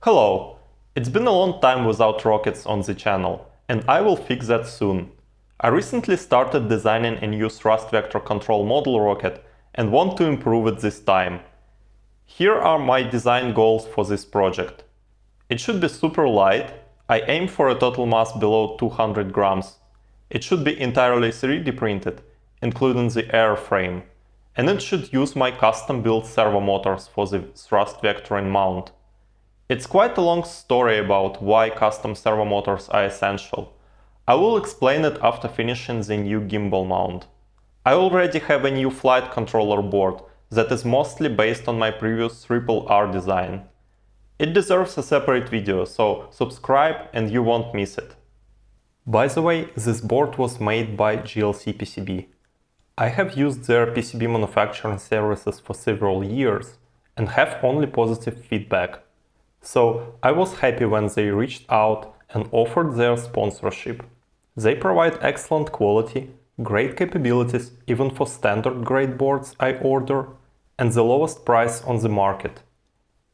Hello! It's been a long time without rockets on the channel, and I will fix that soon. I recently started designing a new thrust vector control model rocket and want to improve it this time. Here are my design goals for this project. It should be super light. I aim for a total mass below 200 grams. It should be entirely 3D printed, including the airframe, and it should use my custom-built servo motors for the thrust vectoring mount. It's quite a long story about why custom servo motors are essential. I will explain it after finishing the new gimbal mount. I already have a new flight controller board that is mostly based on my previous RR design. It deserves a separate video, so subscribe and you won't miss it. By the way, this board was made by GLC PCB. I have used their PCB manufacturing services for several years and have only positive feedback. So I was happy when they reached out and offered their sponsorship. They provide excellent quality, great capabilities even for standard grade boards I order, and the lowest price on the market.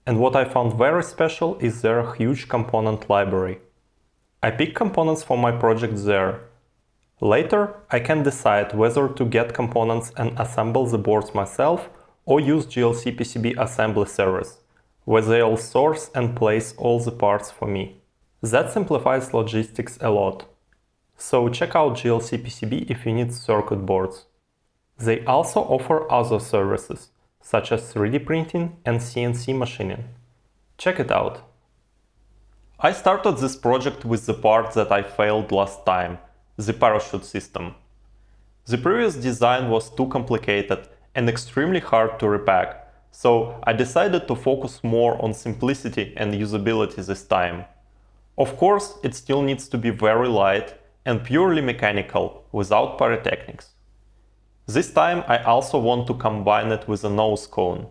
And what I found very special is their huge component library. I pick components for my project there. Later I can decide whether to get components and assemble the boards myself or use GLC PCB assembly service, where they'll source and place all the parts for me. That simplifies logistics a lot. So check out GLC PCB if you need circuit boards. They also offer other services, such as 3D printing and CNC machining. Check it out. I started this project with the part that I failed last time, the parachute system. The previous design was too complicated and extremely hard to repack, so I decided to focus more on simplicity and usability this time. Of course, it still needs to be very light and purely mechanical, without pyrotechnics. This time I also want to combine it with a nose cone.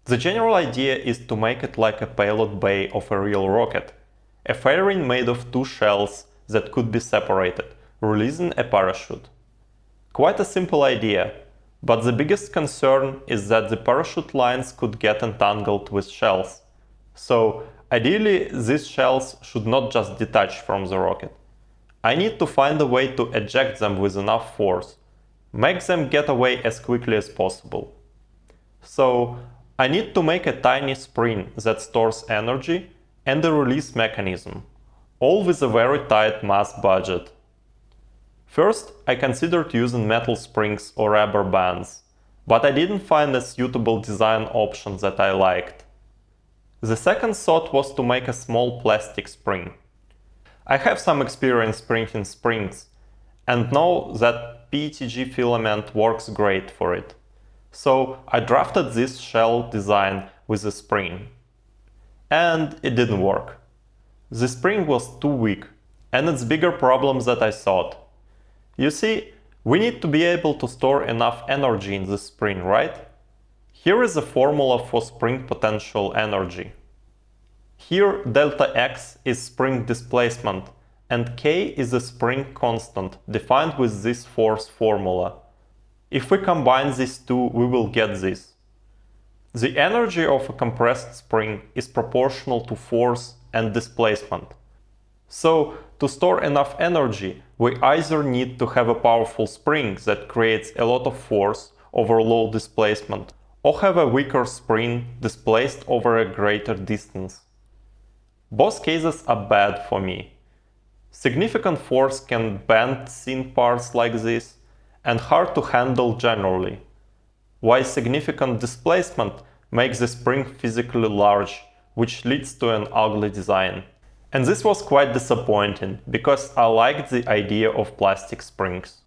The general idea is to make it like a payload bay of a real rocket, a fairing made of two shells that could be separated, releasing a parachute. Quite a simple idea. But the biggest concern is that the parachute lines could get entangled with shells. So ideally these shells should not just detach from the rocket. I need to find a way to eject them with enough force, make them get away as quickly as possible. So I need to make a tiny spring that stores energy and a release mechanism, all with a very tight mass budget. First, I considered using metal springs or rubber bands, but I didn't find a suitable design option that I liked. The second thought was to make a small plastic spring. I have some experience printing springs and know that PETG filament works great for it. So I drafted this shell design with a spring. And it didn't work. The spring was too weak, and it's bigger problem than I thought. You see, we need to be able to store enough energy in the spring, right? Here is a formula for spring potential energy. Here delta x is spring displacement and k is the spring constant defined with this force formula. If we combine these two, we will get this. The energy of a compressed spring is proportional to force and displacement. So, to store enough energy, we either need to have a powerful spring that creates a lot of force over low displacement, or have a weaker spring displaced over a greater distance. Both cases are bad for me. Significant force can bend thin parts like this, and hard to handle generally, while significant displacement makes the spring physically large, which leads to an ugly design. And this was quite disappointing, because I liked the idea of plastic springs.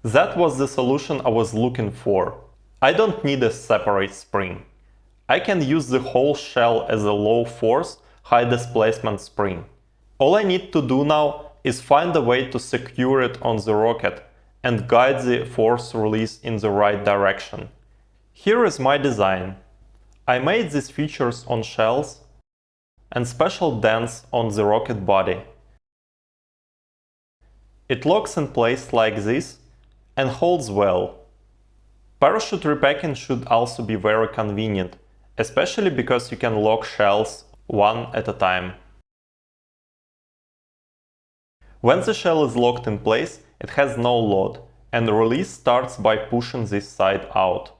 That was the solution I was looking for. I don't need a separate spring. I can use the whole shell as a low force, high displacement spring. All I need to do now is find a way to secure it on the rocket and guide the force release in the right direction. Here is my design. I made these features on shells and special dents on the rocket body. It locks in place like this and holds well. Parachute repacking should also be very convenient, especially because you can lock shells one at a time. When the shell is locked in place, it has no load, and the release starts by pushing this side out.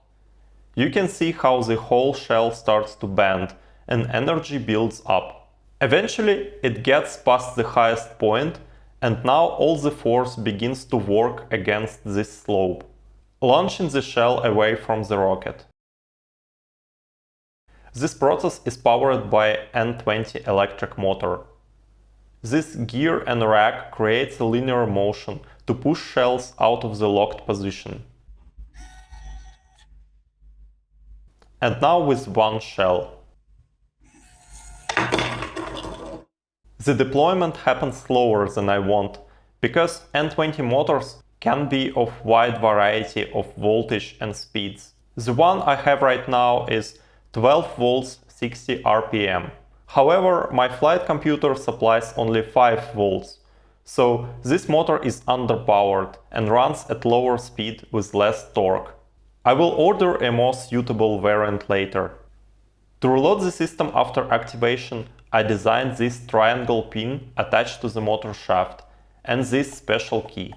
You can see how the whole shell starts to bend and energy builds up. Eventually, it gets past the highest point, and now all the force begins to work against this slope, launching the shell away from the rocket. This process is powered by N20 electric motor. This gear and rack creates a linear motion to push shells out of the locked position. And now with one shell. The deployment happens slower than I want, because N20 motors can be of wide variety of voltage and speeds. The one I have right now is 12 volts 60 RPM. However, my flight computer supplies only 5 volts, so this motor is underpowered and runs at lower speed with less torque. I will order a more suitable variant later. To reload the system after activation, I designed this triangle pin attached to the motor shaft and this special key.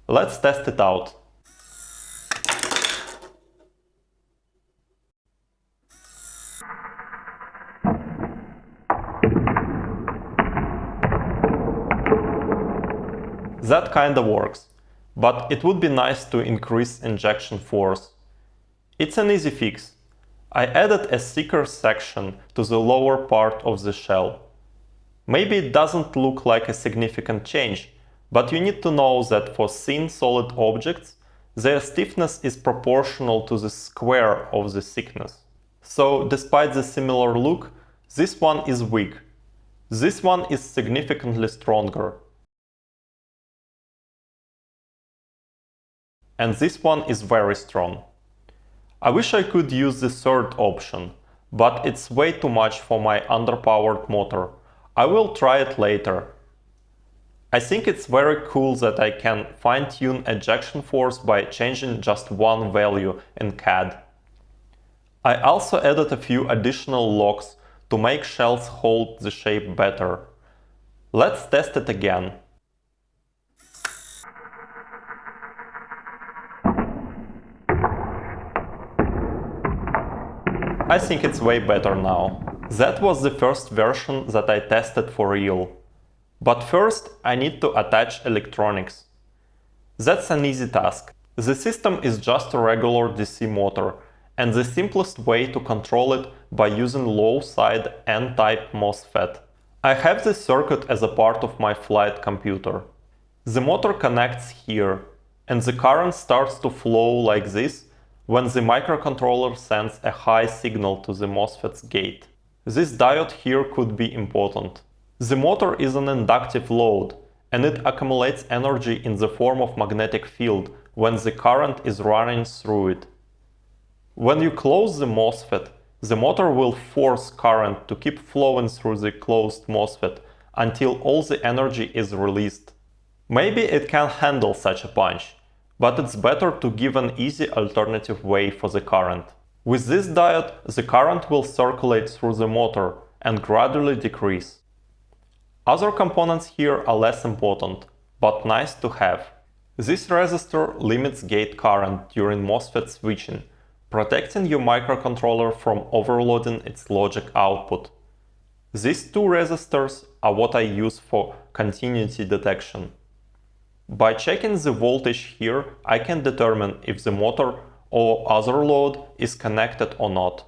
Let's test it out. That kinda works, but it would be nice to increase injection force. It's an easy fix. I added a thicker section to the lower part of the shell. Maybe it doesn't look like a significant change, but you need to know that for thin solid objects, their stiffness is proportional to the square of the thickness. So, despite the similar look, this one is weak. This one is significantly stronger. And this one is very strong. I wish I could use the third option, but it's way too much for my underpowered motor. I will try it later. I think it's very cool that I can fine-tune ejection force by changing just one value in CAD. I also added a few additional locks to make shells hold the shape better. Let's test it again. I think it's way better now. That was the first version that I tested for real. But first I need to attach electronics. That's an easy task. The system is just a regular DC motor, and the simplest way to control it by using low-side N-type MOSFET. I have this circuit as a part of my flight computer. The motor connects here, and the current starts to flow like this when the microcontroller sends a high signal to the MOSFET's gate. This diode here could be important. The motor is an inductive load, and it accumulates energy in the form of magnetic field when the current is running through it. When you close the MOSFET, the motor will force current to keep flowing through the closed MOSFET until all the energy is released. Maybe it can handle such a punch, but it's better to give an easy alternative way for the current. With this diode, the current will circulate through the motor and gradually decrease. Other components here are less important, but nice to have. This resistor limits gate current during MOSFET switching, protecting your microcontroller from overloading its logic output. These two resistors are what I use for continuity detection. By checking the voltage here, I can determine if the motor or other load is connected or not.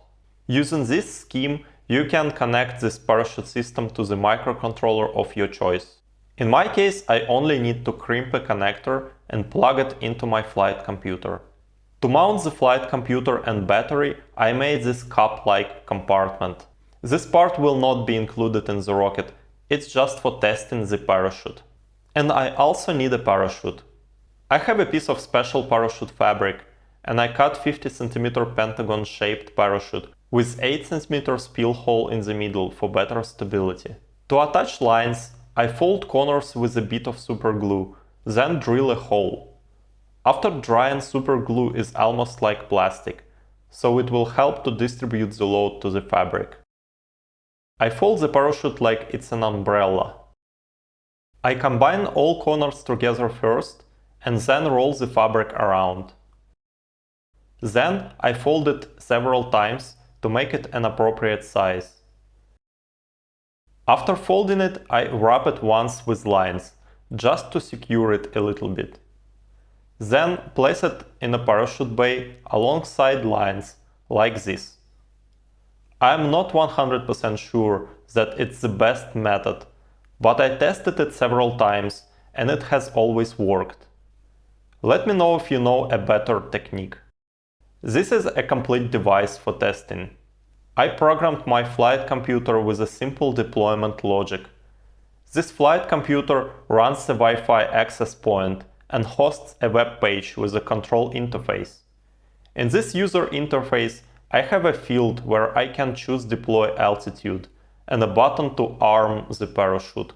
Using this scheme, you can connect this parachute system to the microcontroller of your choice. In my case, I only need to crimp a connector and plug it into my flight computer. To mount the flight computer and battery, I made this cup-like compartment. This part will not be included in the rocket, it's just for testing the parachute. And I also need a parachute. I have a piece of special parachute fabric, and I cut 50 cm pentagon-shaped parachute with 8 cm spill hole in the middle for better stability. To attach lines, I fold corners with a bit of super glue, then drill a hole. After drying, super glue is almost like plastic, so it will help to distribute the load to the fabric. I fold the parachute like it's an umbrella. I combine all corners together first and then roll the fabric around. Then I fold it several times to make it an appropriate size. After folding it, I wrap it once with lines, just to secure it a little bit. Then place it in a parachute bay alongside lines, like this. I'm not 100% sure that it's the best method, but I tested it several times and it has always worked. Let me know if you know a better technique. This is a complete device for testing. I programmed my flight computer with a simple deployment logic. This flight computer runs the Wi-Fi access point and hosts a web page with a control interface. In this user interface, I have a field where I can choose deploy altitude and a button to arm the parachute.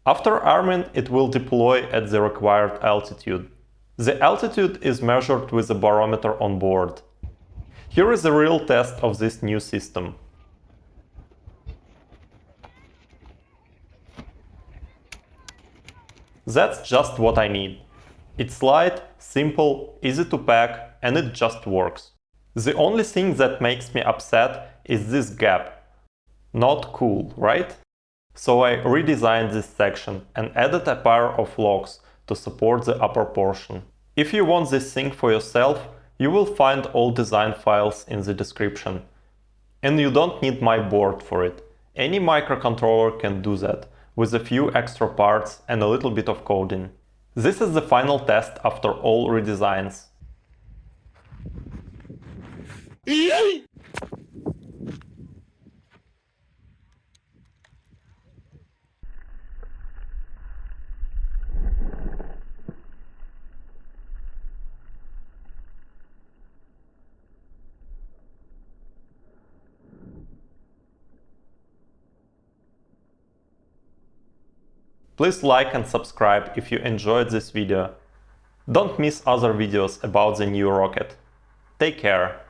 After arming, it will deploy at the required altitude. The altitude is measured with a barometer on board. Here is a real test of this new system. That's just what I need. It's light, simple, easy to pack, and it just works. The only thing that makes me upset is this gap. Not cool, right? So I redesigned this section and added a pair of locks to support the upper portion. If you want this thing for yourself, you will find all design files in the description. And you don't need my board for it. Any microcontroller can do that, with a few extra parts and a little bit of coding. This is the final test after all redesigns. Please like and subscribe if you enjoyed this video. Don't miss other videos about the new rocket. Take care!